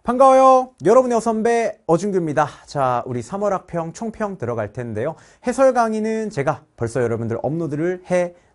반가워요. 여러분의 선배 어준규입니다. 자, 우리 3월 학평 총평 들어갈 텐데요. 해설 강의는 제가 벌써 여러분들 업로드를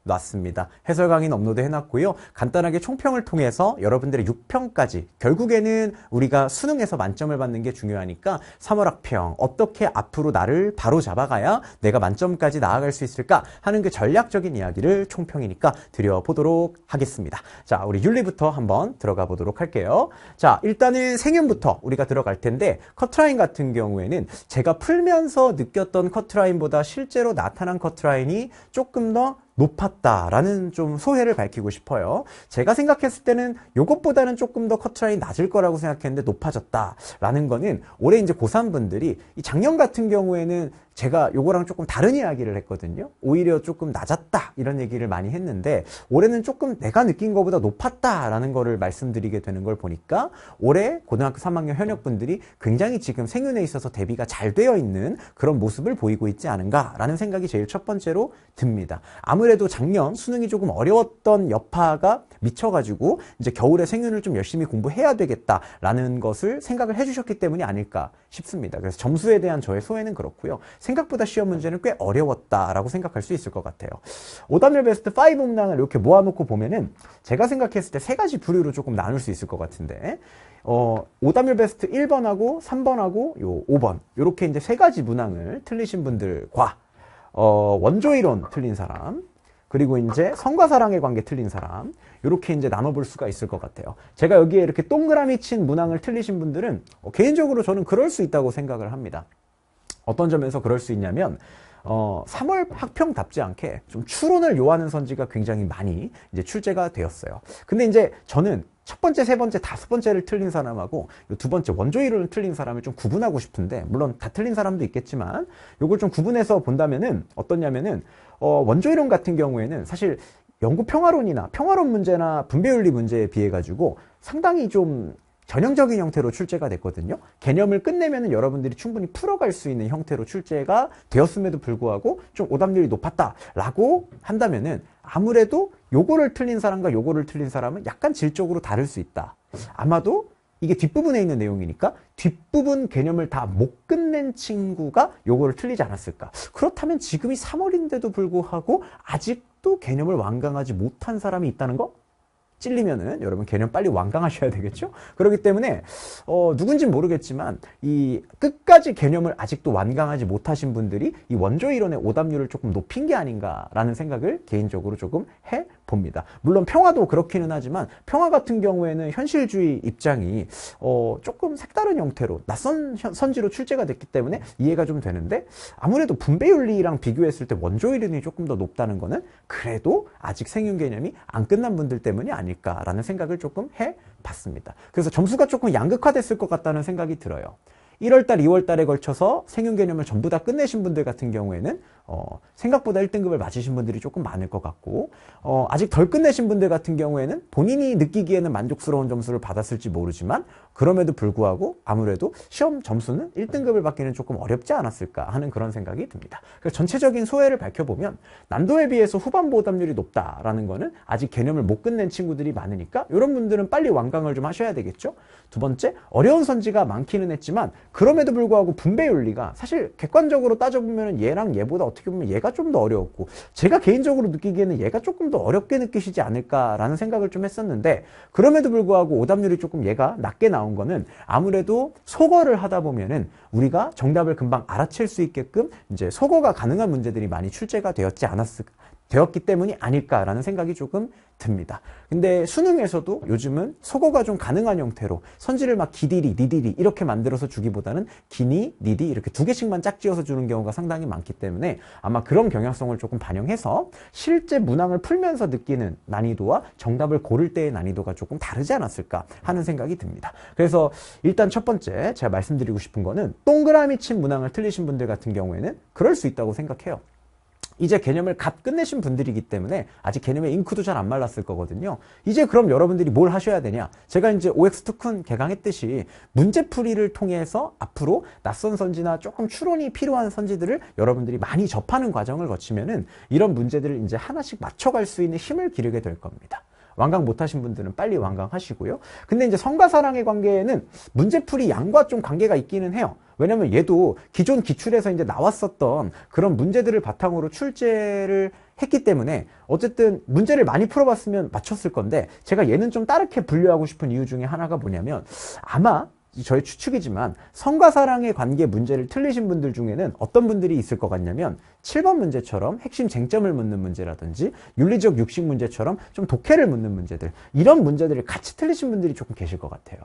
놨습니다. 해설 강의는 업로드 해놨고요. 간단하게 총평을 통해서 여러분들의 6평까지 결국에는 우리가 수능에서 만점을 받는 게 중요하니까 3월 학평 어떻게 앞으로 나를 바로 잡아가야 내가 만점까지 나아갈 수 있을까 하는 그 전략적인 이야기를 총평이니까 드려보도록 하겠습니다. 자, 우리 윤리부터 한번 들어가 보도록 할게요. 자, 일단은 생윤부터 우리가 들어갈 텐데 커트라인 같은 경우에는 제가 풀면서 느꼈던 커트라인보다 실제로 나타난 커트라인이 조금 더 높았다라는 좀 소회를 밝히고 싶어요. 제가 생각했을 때는 요것보다는 조금 더 커트라인이 낮을 거라고 생각했는데 높아졌다라는 거는 올해 이제 고3 분들이 이 작년 같은 경우에는 제가 요거랑 조금 다른 이야기를 했거든요. 오히려 조금 낮았다 이런 얘기를 많이 했는데 올해는 조금 내가 느낀 것보다 높았다라는 거를 말씀드리게 되는 걸 보니까 올해 고등학교 3학년 현역분들이 굉장히 지금 생윤에 있어서 대비가 잘 되어 있는 그런 모습을 보이고 있지 않은가라는 생각이 제일 첫 번째로 듭니다. 아무래도 작년 수능이 조금 어려웠던 여파가 미쳐가지고 이제 겨울에 생윤을 좀 열심히 공부해야 되겠다라는 것을 생각을 해주셨기 때문이 아닐까 싶습니다. 그래서 점수에 대한 저의 소회는 그렇고요. 생각보다 시험 문제는 꽤 어려웠다라고 생각할 수 있을 것 같아요. 오답률 베스트 5 문항을 이렇게 모아놓고 보면은 제가 생각했을 때 세 가지 부류로 조금 나눌 수 있을 것 같은데 오답률 베스트 1번하고 3번하고 요 5번 요렇게 이제 세 가지 문항을 틀리신 분들과 원조이론 틀린 사람 그리고 이제 성과 사랑의 관계 틀린 사람 이렇게 이제 나눠볼 수가 있을 것 같아요. 제가 여기에 이렇게 동그라미 친 문항을 틀리신 분들은 개인적으로 저는 그럴 수 있다고 생각을 합니다. 어떤 점에서 그럴 수 있냐면 3월 학평답지 않게 좀 추론을 요하는 선지가 굉장히 많이 이제 출제가 되었어요. 근데 이제 저는 첫 번째, 세 번째, 다섯 번째를 틀린 사람하고 두 번째 원조이론을 틀린 사람을 좀 구분하고 싶은데 물론 다 틀린 사람도 있겠지만 요걸 좀 구분해서 본다면은 어떠냐면은 원조이론 같은 경우에는 사실 연구 평화론이나 평화론 문제나 분배윤리 문제에 비해 가지고 상당히 좀 전형적인 형태로 출제가 됐거든요. 개념을 끝내면 여러분들이 충분히 풀어갈 수 있는 형태로 출제가 되었음에도 불구하고 좀 오답률이 높았다라고 한다면은 아무래도 요거를 틀린 사람과 요거를 틀린 사람은 약간 질적으로 다를 수 있다. 아마도 이게 뒷부분에 있는 내용이니까 뒷부분 개념을 다 못 끝낸 친구가 요거를 틀리지 않았을까. 그렇다면 지금이 3월인데도 불구하고 아직도 개념을 완강하지 못한 사람이 있다는 거? 찔리면은 여러분 개념 빨리 완강하셔야 되겠죠? 그렇기 때문에 누군진 모르겠지만 이 끝까지 개념을 아직도 완강하지 못하신 분들이 이 원조이론의 오답률을 조금 높인 게 아닌가라는 생각을 개인적으로 조금 해봅니다. 물론 평화도 그렇기는 하지만 평화 같은 경우에는 현실주의 입장이 조금 색다른 형태로 낯선 선지로 출제가 됐기 때문에 이해가 좀 되는데 아무래도 분배윤리랑 비교했을 때 원조이론이 조금 더 높다는 거는 그래도 아직 생윤 개념이 안 끝난 분들 때문이 아닐까라는 생각을 조금 해봤습니다. 그래서 점수가 조금 양극화됐을 것 같다는 생각이 들어요. 1월달, 2월달에 걸쳐서 생윤 개념을 전부 다 끝내신 분들 같은 경우에는 생각보다 1등급을 맞으신 분들이 조금 많을 것 같고 아직 덜 끝내신 분들 같은 경우에는 본인이 느끼기에는 만족스러운 점수를 받았을지 모르지만 그럼에도 불구하고 아무래도 시험 점수는 1등급을 받기는 조금 어렵지 않았을까 하는 그런 생각이 듭니다. 그래서 전체적인 소회를 밝혀보면 난도에 비해서 후반부 오답률이 높다라는 거는 아직 개념을 못 끝낸 친구들이 많으니까 이런 분들은 빨리 완강을 좀 하셔야 되겠죠. 두 번째, 어려운 선지가 많기는 했지만 그럼에도 불구하고 분배윤리가 사실 객관적으로 따져보면 얘랑 얘보다 어떻게 보면 얘가 좀 더 어려웠고 제가 개인적으로 느끼기에는 얘가 조금 더 어렵게 느끼시지 않을까라는 생각을 좀 했었는데 그럼에도 불구하고 오답률이 조금 얘가 낮게 나온 거는 아무래도 속어를 하다 보면은 우리가 정답을 금방 알아챌 수 있게끔 이제 속어가 가능한 문제들이 많이 출제가 되었기 때문이 아닐까라는 생각이 조금 듭니다. 근데 수능에서도 요즘은 속어가 좀 가능한 형태로 선지를 막 기디리, 니디리 이렇게 만들어서 주기보다는 기니, 니디 이렇게 두 개씩만 짝지어서 주는 경우가 상당히 많기 때문에 아마 그런 경향성을 조금 반영해서 실제 문항을 풀면서 느끼는 난이도와 정답을 고를 때의 난이도가 조금 다르지 않았을까 하는 생각이 듭니다. 그래서 일단 첫 번째 제가 말씀드리고 싶은 거는 동그라미 친 문항을 틀리신 분들 같은 경우에는 그럴 수 있다고 생각해요. 이제 개념을 갓 끝내신 분들이기 때문에 아직 개념의 잉크도 잘 안 말랐을 거거든요. 이제 그럼 여러분들이 뭘 하셔야 되냐? 제가 이제 OX 특훈 개강했듯이 문제풀이를 통해서 앞으로 낯선 선지나 조금 추론이 필요한 선지들을 여러분들이 많이 접하는 과정을 거치면은 이런 문제들을 이제 하나씩 맞춰갈 수 있는 힘을 기르게 될 겁니다. 완강 못하신 분들은 빨리 완강하시고요. 근데 이제 성과 사랑의 관계에는 문제풀이 양과 좀 관계가 있기는 해요. 왜냐면 얘도 기존 기출에서 이제 나왔었던 그런 문제들을 바탕으로 출제를 했기 때문에 어쨌든 문제를 많이 풀어봤으면 맞췄을 건데, 제가 얘는 좀 다르게 분류하고 싶은 이유 중에 하나가 뭐냐면, 아마 저의 추측이지만 성과 사랑의 관계 문제를 틀리신 분들 중에는 어떤 분들이 있을 것 같냐면, 7번 문제처럼 핵심 쟁점을 묻는 문제라든지 윤리적 육식 문제처럼 좀 독해를 묻는 문제들, 이런 문제들을 같이 틀리신 분들이 조금 계실 것 같아요.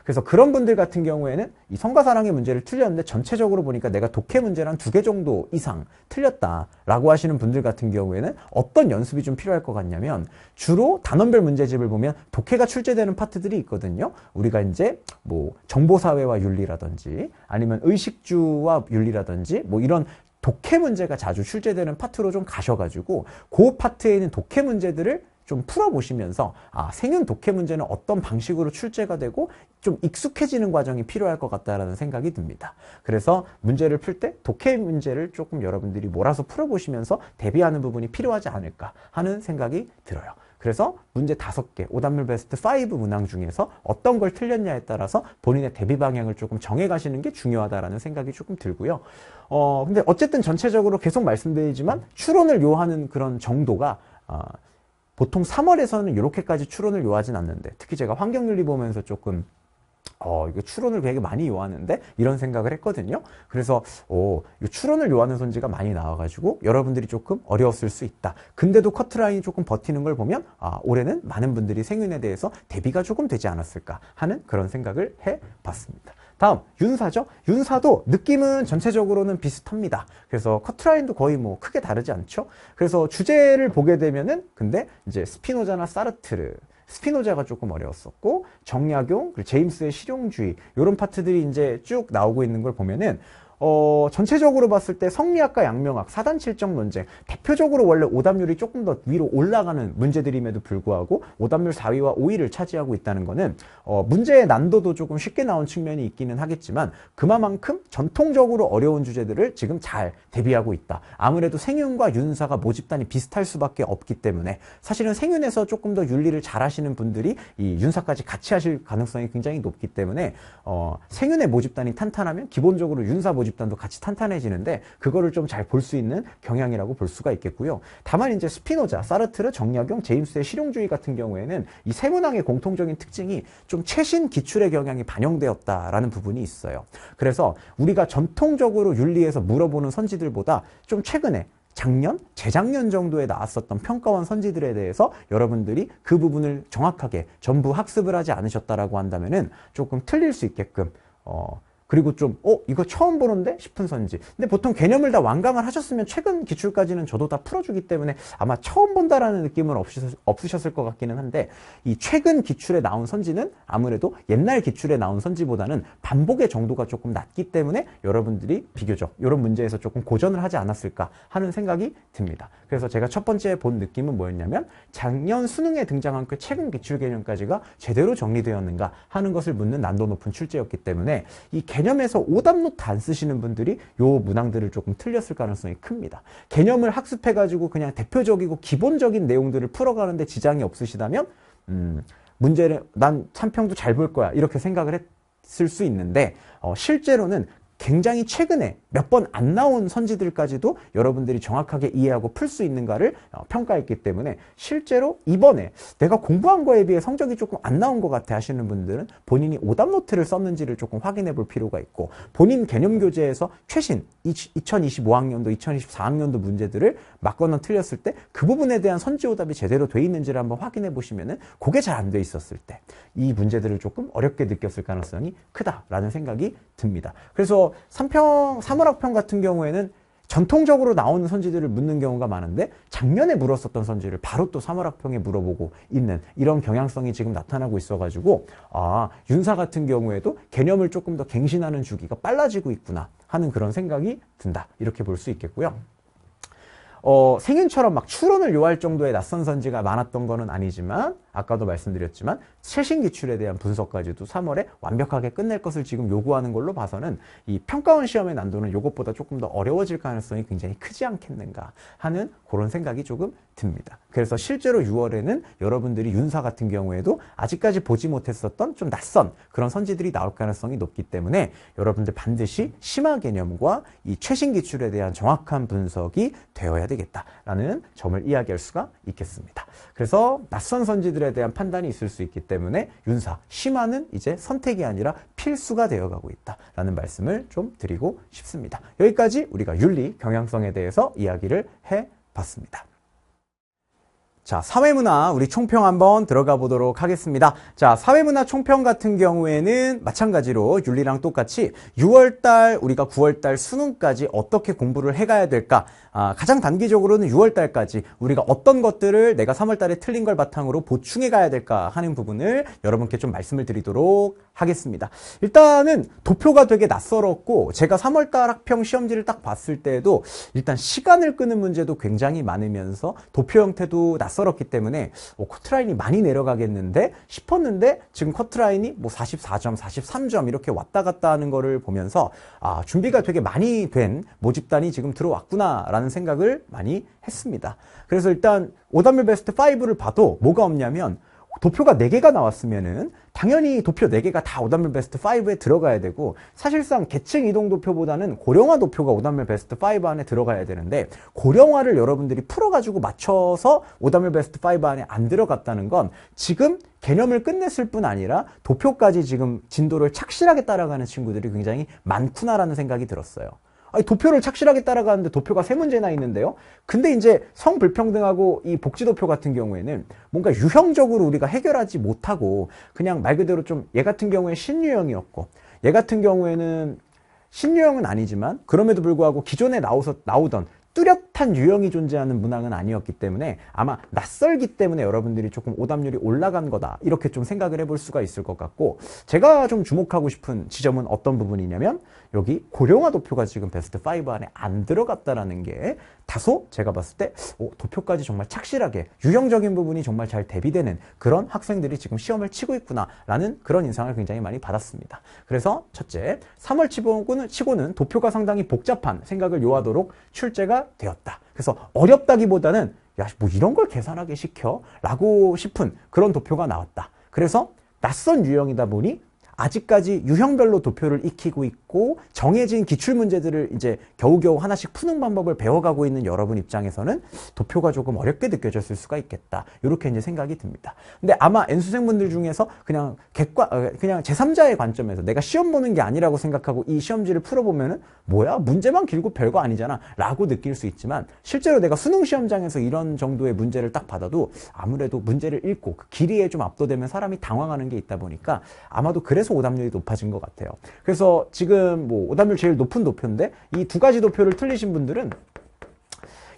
그래서 그런 분들 같은 경우에는 이 성과 사랑의 문제를 틀렸는데 전체적으로 보니까 내가 독해 문제를 한 2개 정도 이상 틀렸다라고 하시는 분들 같은 경우에는 어떤 연습이 좀 필요할 것 같냐면, 주로 단원별 문제집을 보면 독해가 출제되는 파트들이 있거든요. 우리가 이제 뭐 정보사회와 윤리라든지 아니면 의식주와 윤리라든지 뭐 이런 독해 문제가 자주 출제되는 파트로 좀 가셔가지고 그 파트에 있는 독해 문제들을 좀 풀어보시면서, 아, 생윤 독해 문제는 어떤 방식으로 출제가 되고 좀 익숙해지는 과정이 필요할 것 같다라는 생각이 듭니다. 그래서 문제를 풀 때 독해 문제를 조금 여러분들이 몰아서 풀어보시면서 대비하는 부분이 필요하지 않을까 하는 생각이 들어요. 그래서 문제 5개, 오답률 베스트 5 문항 중에서 어떤 걸 틀렸냐에 따라서 본인의 대비 방향을 조금 정해가시는 게 중요하다라는 생각이 조금 들고요. 근데 어쨌든 전체적으로 계속 말씀드리지만 추론을 요하는 그런 정도가, 보통 3월에서는 이렇게까지 추론을 요하진 않는데, 특히 제가 환경윤리 보면서 조금 이거 추론을 되게 많이 요하는데 이런 생각을 했거든요. 그래서 이 추론을 요하는 선지가 많이 나와가지고 여러분들이 조금 어려웠을 수 있다. 근데도 커트라인이 조금 버티는 걸 보면, 올해는 많은 분들이 생윤에 대해서 대비가 조금 되지 않았을까 하는 그런 생각을 해봤습니다. 다음 윤사죠. 윤사도 느낌은 전체적으로는 비슷합니다. 그래서 커트라인도 거의 뭐 크게 다르지 않죠. 그래서 주제를 보게 되면은, 근데 이제 스피노자나 사르트르, 스피노자가 조금 어려웠었고, 정약용, 그리고 제임스의 실용주의, 이런 파트들이 이제 쭉 나오고 있는 걸 보면은, 전체적으로 봤을 때 성리학과 양명학, 사단칠정 논쟁, 대표적으로 원래 오답률이 조금 더 위로 올라가는 문제들임에도 불구하고 오답률 4위와 5위를 차지하고 있다는 거는, 문제의 난도도 조금 쉽게 나온 측면이 있기는 하겠지만 그만큼 전통적으로 어려운 주제들을 지금 잘 대비하고 있다. 아무래도 생윤과 윤사가 모집단이 비슷할 수밖에 없기 때문에 사실은 생윤에서 조금 더 윤리를 잘 하시는 분들이 이 윤사까지 같이 하실 가능성이 굉장히 높기 때문에, 생윤의 모집단이 탄탄하면 기본적으로 윤사 모집단도 같이 탄탄해지는데, 그거를 좀 잘 볼 수 있는 경향이라고 볼 수가 있겠고요. 다만 이제 스피노자, 사르트르, 정약용, 제임스의 실용주의 같은 경우에는 이 세 문항의 공통적인 특징이 좀 최신 기출의 경향이 반영되었다라는 부분이 있어요. 그래서 우리가 전통적으로 윤리에서 물어보는 선지들보다 좀 최근에 작년, 재작년 정도에 나왔었던 평가원 선지들에 대해서 여러분들이 그 부분을 정확하게 전부 학습을 하지 않으셨다라고 한다면은 조금 틀릴 수 있게끔, 그리고 좀 이거 처음 보는데 싶은 선지. 근데 보통 개념을 다 완강을 하셨으면 최근 기출까지는 저도 다 풀어주기 때문에 아마 처음 본다라는 느낌은 없으셨을 것 같기는 한데, 이 최근 기출에 나온 선지는 아무래도 옛날 기출에 나온 선지보다는 반복의 정도가 조금 낮기 때문에 여러분들이 비교적 이런 문제에서 조금 고전을 하지 않았을까 하는 생각이 듭니다. 그래서 제가 첫 번째 본 느낌은 뭐였냐면, 작년 수능에 등장한 그 최근 기출 개념까지가 제대로 정리되었는가 하는 것을 묻는 난도 높은 출제였기 때문에, 이 개념에서 오답노트 안 쓰시는 분들이 요 문항들을 조금 틀렸을 가능성이 큽니다. 개념을 학습해가지고 그냥 대표적이고 기본적인 내용들을 풀어가는데 지장이 없으시다면, 문제를 난 3평도 잘 볼 거야 이렇게 생각을 했을 수 있는데, 실제로는 굉장히 최근에 몇 번 안 나온 선지들까지도 여러분들이 정확하게 이해하고 풀 수 있는가를 평가했기 때문에, 실제로 이번에 내가 공부한 거에 비해 성적이 조금 안 나온 것 같아 하시는 분들은 본인이 오답노트를 썼는지를 조금 확인해 볼 필요가 있고, 본인 개념교재에서 최신 2025학년도, 2024학년도 문제들을 맞거나 틀렸을 때 그 부분에 대한 선지오답이 제대로 돼 있는지를 한번 확인해 보시면은, 그게 잘 안 돼 있었을 때 이 문제들을 조금 어렵게 느꼈을 가능성이 크다라는 생각이 듭니다. 그래서 3월학평 같은 경우에는 전통적으로 나오는 선지들을 묻는 경우가 많은데, 작년에 물었었던 선지를 바로 또 3월학평에 물어보고 있는 이런 경향성이 지금 나타나고 있어가지고, 윤사 같은 경우에도 개념을 조금 더 갱신하는 주기가 빨라지고 있구나 하는 그런 생각이 든다, 이렇게 볼 수 있겠고요. 생윤처럼 막 추론을 요할 정도의 낯선 선지가 많았던 거는 아니지만, 아까도 말씀드렸지만 최신 기출에 대한 분석까지도 3월에 완벽하게 끝낼 것을 지금 요구하는 걸로 봐서는 이 평가원 시험의 난도는 이것보다 조금 더 어려워질 가능성이 굉장히 크지 않겠는가 하는 그런 생각이 조금 듭니다. 그래서 실제로 6월에는 여러분들이 윤사 같은 경우에도 아직까지 보지 못했었던 좀 낯선 그런 선지들이 나올 가능성이 높기 때문에 여러분들 반드시 심화 개념과 이 최신 기출에 대한 정확한 분석이 되어야 되겠다라는 점을 이야기할 수가 있겠습니다. 그래서 낯선 선지들에 대한 판단이 있을 수 있기 때문에 윤사, 심화는 이제 선택이 아니라 필수가 되어가고 있다라는 말씀을 좀 드리고 싶습니다. 여기까지 우리가 윤리, 경향성에 대해서 이야기를 해봤습니다. 자, 사회문화 우리 총평 한번 들어가 보도록 하겠습니다. 자, 사회문화 총평 같은 경우에는 마찬가지로 윤리랑 똑같이 6월달 우리가 9월달 수능까지 어떻게 공부를 해가야 될까? 가장 단기적으로는 6월달까지 우리가 어떤 것들을 내가 3월달에 틀린 걸 바탕으로 보충해 가야 될까 하는 부분을 여러분께 좀 말씀을 드리도록 하겠습니다. 일단은 도표가 되게 낯설었고 제가 3월달 학평 시험지를 딱 봤을 때에도 일단 시간을 끄는 문제도 굉장히 많으면서 도표 형태도 낯설었기 때문에 커트라인이 많이 내려가겠는데 싶었는데 지금 커트라인이 뭐 44점, 43점 이렇게 왔다 갔다 하는 거를 보면서 준비가 되게 많이 된 모집단이 지금 들어왔구나 라는 생각을 많이 했습니다. 그래서 일단 오답률 베스트 5를 봐도 뭐가 없냐면 도표가 4개가 나왔으면은 당연히 도표 4개가 다 오답률 베스트 5에 들어가야 되고 사실상 계층 이동 도표보다는 고령화 도표가 오답률 베스트 5 안에 들어가야 되는데 고령화를 여러분들이 풀어가지고 맞춰서 오답률 베스트 5 안에 안 들어갔다는 건 지금 개념을 끝냈을 뿐 아니라 도표까지 지금 진도를 착실하게 따라가는 친구들이 굉장히 많구나라는 생각이 들었어요. 아니, 도표를 착실하게 따라가는데 도표가 3문제나 있는데요. 근데 이제 성불평등하고 이 복지도표 같은 경우에는 뭔가 유형적으로 우리가 해결하지 못하고 그냥 말 그대로 좀 얘 같은 경우에 신유형이었고 얘 같은 경우에는 신유형은 아니지만 그럼에도 불구하고 기존에 나오던 뚜렷한 유형이 존재하는 문항은 아니었기 때문에 아마 낯설기 때문에 여러분들이 조금 오답률이 올라간 거다 이렇게 좀 생각을 해볼 수가 있을 것 같고 제가 좀 주목하고 싶은 지점은 어떤 부분이냐면 여기 고령화 도표가 지금 베스트 5 안에 안 들어갔다라는 게 다소 제가 봤을 때 도표까지 정말 착실하게 유형적인 부분이 정말 잘 대비되는 그런 학생들이 지금 시험을 치고 있구나라는 그런 인상을 굉장히 많이 받았습니다. 그래서 첫째, 3월 치고는 도표가 상당히 복잡한 생각을 요하도록 출제가 되었다. 그래서 어렵다기보다는 야, 뭐 이런 걸 계산하게 시켜? 라고 싶은 그런 도표가 나왔다. 그래서 낯선 유형이다 보니 아직까지 유형별로 도표를 익히고 있고 정해진 기출문제들을 이제 겨우겨우 하나씩 푸는 방법을 배워가고 있는 여러분 입장에서는 도표가 조금 어렵게 느껴졌을 수가 있겠다. 이렇게 이제 생각이 듭니다. 근데 아마 N수생분들 중에서 그냥 제3자의 관점에서 내가 시험 보는 게 아니라고 생각하고 이 시험지를 풀어보면은 뭐야? 문제만 길고 별거 아니잖아. 라고 느낄 수 있지만 실제로 내가 수능 시험장에서 이런 정도의 문제를 딱 받아도 아무래도 문제를 읽고 그 길이에 좀 압도되면 사람이 당황하는 게 있다 보니까 아마도 그래서 오답률이 높아진 것 같아요. 그래서 지금 뭐 오답률 제일 높은 도표인데 이 두 가지 도표를 틀리신 분들은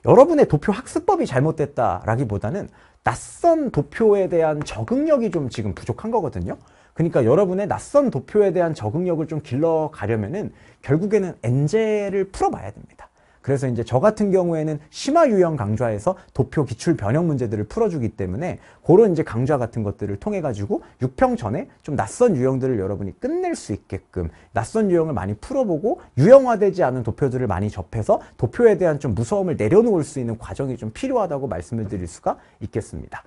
여러분의 도표 학습법이 잘못됐다라기보다는 낯선 도표에 대한 적응력이 좀 지금 부족한 거거든요. 그러니까 여러분의 낯선 도표에 대한 적응력을 좀 길러가려면은 결국에는 N제를 풀어봐야 됩니다. 그래서 이제 저 같은 경우에는 심화 유형 강좌에서 도표 기출 변형 문제들을 풀어주기 때문에 그런 이제 강좌 같은 것들을 통해 가지고 6평 전에 좀 낯선 유형들을 여러분이 끝낼 수 있게끔 낯선 유형을 많이 풀어보고 유형화되지 않은 도표들을 많이 접해서 도표에 대한 좀 무서움을 내려놓을 수 있는 과정이 좀 필요하다고 말씀을 드릴 수가 있겠습니다.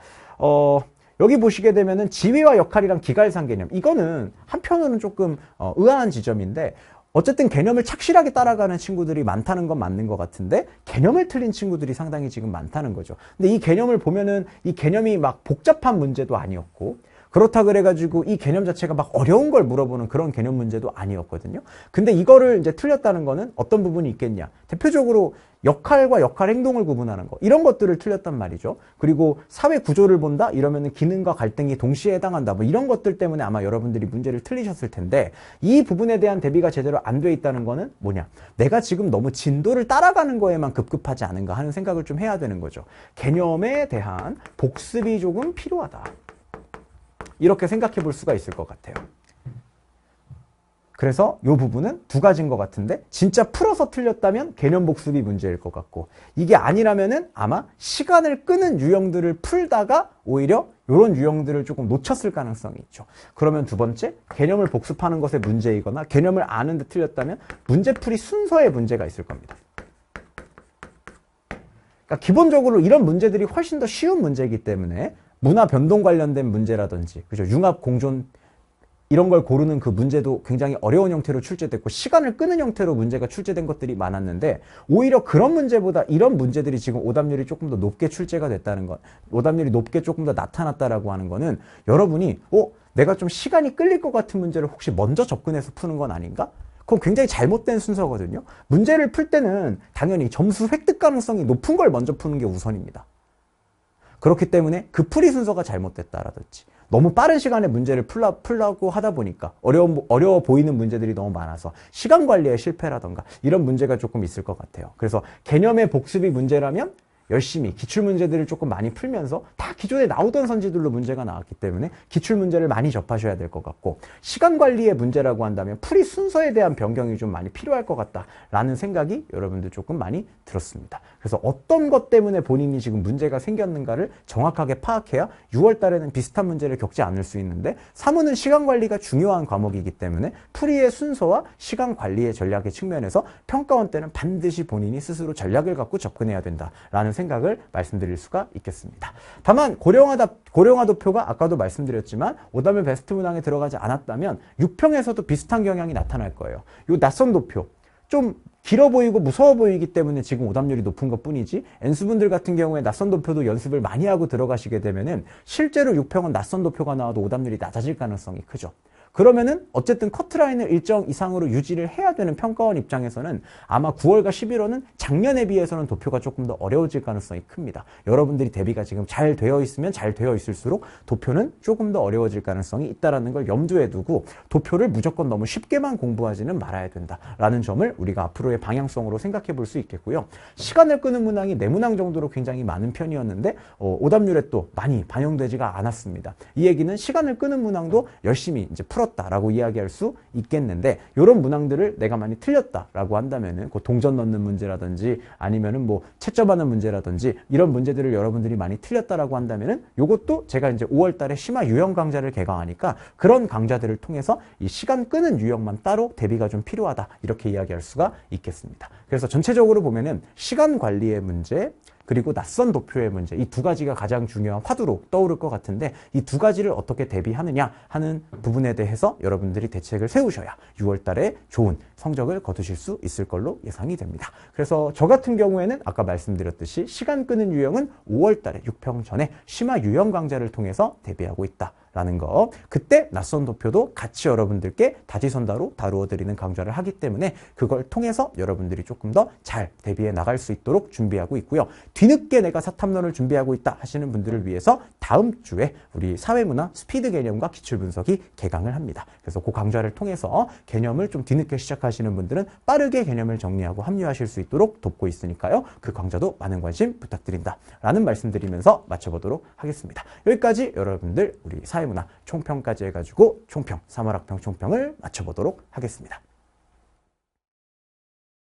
여기 보시게 되면은 지위와 역할이랑 기갈상 개념 이거는 한편으로는 조금 의아한 지점인데 어쨌든 개념을 착실하게 따라가는 친구들이 많다는 건 맞는 것 같은데 개념을 틀린 친구들이 상당히 지금 많다는 거죠. 근데 이 개념을 보면은 이 개념이 막 복잡한 문제도 아니었고 그렇다 그래가지고 이 개념 자체가 막 어려운 걸 물어보는 그런 개념 문제도 아니었거든요. 근데 이거를 이제 틀렸다는 거는 어떤 부분이 있겠냐. 대표적으로 역할과 역할 행동을 구분하는 거 이런 것들을 틀렸단 말이죠. 그리고 사회 구조를 본다 이러면은 기능과 갈등이 동시에 해당한다 뭐 이런 것들 때문에 아마 여러분들이 문제를 틀리셨을 텐데 이 부분에 대한 대비가 제대로 안 돼 있다는 거는 뭐냐, 내가 지금 너무 진도를 따라가는 거에만 급급하지 않은가 하는 생각을 좀 해야 되는 거죠. 개념에 대한 복습이 조금 필요하다 이렇게 생각해 볼 수가 있을 것 같아요. 그래서 이 부분은 두 가지인 것 같은데 진짜 풀어서 틀렸다면 개념 복습이 문제일 것 같고 이게 아니라면은 아마 시간을 끄는 유형들을 풀다가 오히려 이런 유형들을 조금 놓쳤을 가능성이 있죠. 그러면 두 번째, 개념을 복습하는 것에 문제이거나 개념을 아는데 틀렸다면 문제풀이 순서에 문제가 있을 겁니다. 그러니까 기본적으로 이런 문제들이 훨씬 더 쉬운 문제이기 때문에 문화 변동 관련된 문제라든지 그죠? 융합 공존 이런 걸 고르는 그 문제도 굉장히 어려운 형태로 출제됐고 시간을 끄는 형태로 문제가 출제된 것들이 많았는데 오히려 그런 문제보다 이런 문제들이 지금 오답률이 조금 더 높게 출제가 됐다는 것, 오답률이 높게 조금 더 나타났다라고 하는 거는 여러분이 내가 좀 시간이 끌릴 것 같은 문제를 혹시 먼저 접근해서 푸는 건 아닌가? 그건 굉장히 잘못된 순서거든요. 문제를 풀 때는 당연히 점수 획득 가능성이 높은 걸 먼저 푸는 게 우선입니다. 그렇기 때문에 그 풀이 순서가 잘못됐다라든지 너무 빠른 시간에 문제를 풀라고 하다 보니까 어려워 보이는 문제들이 너무 많아서 시간 관리에 실패라던가 이런 문제가 조금 있을 것 같아요. 그래서 개념의 복습이 문제라면 열심히 기출문제들을 조금 많이 풀면서 다 기존에 나오던 선지들로 문제가 나왔기 때문에 기출문제를 많이 접하셔야 될 것 같고 시간 관리의 문제라고 한다면 풀이 순서에 대한 변경이 좀 많이 필요할 것 같다라는 생각이 여러분들 조금 많이 들었습니다. 그래서 어떤 것 때문에 본인이 지금 문제가 생겼는가를 정확하게 파악해야 6월 달에는 비슷한 문제를 겪지 않을 수 있는데 사무는 시간 관리가 중요한 과목이기 때문에 풀이의 순서와 시간 관리의 전략의 측면에서 평가원 때는 반드시 본인이 스스로 전략을 갖고 접근해야 된다라는 생각을 말씀드릴 수가 있겠습니다. 다만 고령화 도표가 아까도 말씀드렸지만 오답의 베스트 문항에 들어가지 않았다면 6평에서도 비슷한 경향이 나타날 거예요. 이 낯선 도표 좀 길어 보이고 무서워 보이기 때문에 지금 오답률이 높은 것 뿐이지 N수분들 같은 경우에 낯선 도표도 연습을 많이 하고 들어가시게 되면은 실제로 6평은 낯선 도표가 나와도 오답률이 낮아질 가능성이 크죠. 그러면은 어쨌든 커트라인을 일정 이상으로 유지를 해야 되는 평가원 입장에서는 아마 9월과 11월은 작년에 비해서는 도표가 조금 더 어려워질 가능성이 큽니다. 여러분들이 대비가 지금 잘 되어 있으면 잘 되어 있을수록 도표는 조금 더 어려워질 가능성이 있다는 걸 염두에 두고 도표를 무조건 너무 쉽게만 공부하지는 말아야 된다라는 점을 우리가 앞으로의 방향성으로 생각해 볼 수 있겠고요. 시간을 끄는 문항이 4문항 정도로 굉장히 많은 편이었는데 오답률에 또 많이 반영되지가 않았습니다. 이 얘기는 시간을 끄는 문항도 열심히 이제 풀었다라고 이야기할 수 있겠는데 이런 문항들을 내가 많이 틀렸다라고 한다면은 그 동전 넣는 문제라든지 아니면은 뭐 채점하는 문제라든지 이런 문제들을 여러분들이 많이 틀렸다라고 한다면은 요것도 제가 이제 5월 달에 심화 유형 강좌를 개강하니까 그런 강좌들을 통해서 이 시간 끄는 유형만 따로 대비가 좀 필요하다 이렇게 이야기할 수가 있겠습니다. 그래서 전체적으로 보면은 시간 관리의 문제 그리고 낯선 도표의 문제 이 두 가지가 가장 중요한 화두로 떠오를 것 같은데 이 두 가지를 어떻게 대비하느냐 하는 부분에 대해서 여러분들이 대책을 세우셔야 6월 달에 좋은 성적을 거두실 수 있을 걸로 예상이 됩니다. 그래서 저 같은 경우에는 아까 말씀드렸듯이 시간 끄는 유형은 5월 달에 6평 전에 심화 유형 강좌를 통해서 대비하고 있다. 라는 거. 그때 낯선 도표도 같이 여러분들께 다지선다로 다루어 드리는 강좌를 하기 때문에 그걸 통해서 여러분들이 조금 더 잘 대비해 나갈 수 있도록 준비하고 있고요. 뒤늦게 내가 사탐론을 준비하고 있다 하시는 분들을 위해서 다음 주에 우리 사회문화 스피드 개념과 기출 분석이 개강을 합니다. 그래서 그 강좌를 통해서 개념을 좀 뒤늦게 시작하시는 분들은 빠르게 개념을 정리하고 합류하실 수 있도록 돕고 있으니까요. 그 강좌도 많은 관심 부탁드린다. 라는 말씀드리면서 마쳐보도록 하겠습니다. 여기까지 여러분들 우리 사회문화 총평까지 해가지고 총평, 3월 학평 총평을 마쳐보도록 하겠습니다.